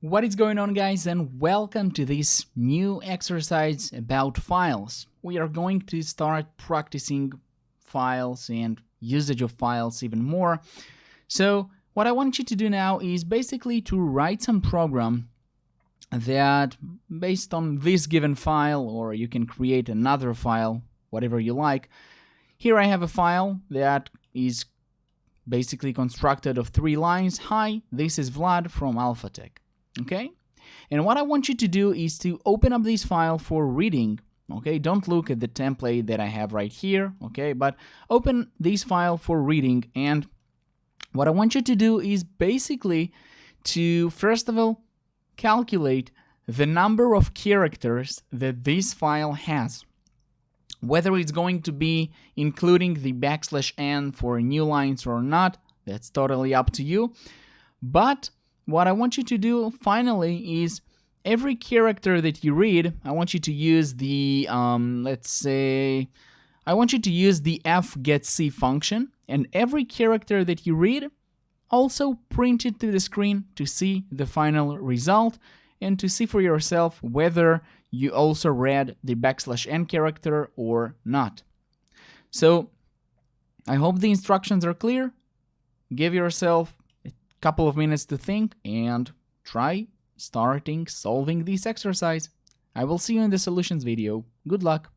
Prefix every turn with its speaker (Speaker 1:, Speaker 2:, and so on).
Speaker 1: What is going on, guys, and welcome to this new exercise about files. We are going to start practicing files and usage of files even more. So what I want you to do now is basically to write some program that based on this given file, or you can create another file, whatever you like. Here I have a file that is basically constructed of 3 lines. Hi, this is Vlad from AlphaTech. Okay, and what I want you to do is to open up this file for reading. Okay, don't look at the template that I have right here. Okay, but open this file for reading, and what I want you to do is basically to first of all calculate the number of characters that this file has, whether it's going to be including the \n for new lines or not. That's totally up to you. But what I want you to do finally is every character that you read, I want you to use the, let's say, I want you to use the fgetC function, and every character that you read, also print it to the screen to see the final result and to see for yourself whether you also read the \n character or not. So I hope the instructions are clear. Give yourself couple of minutes to think and try starting solving this exercise. I will see you in the solutions video. Good luck.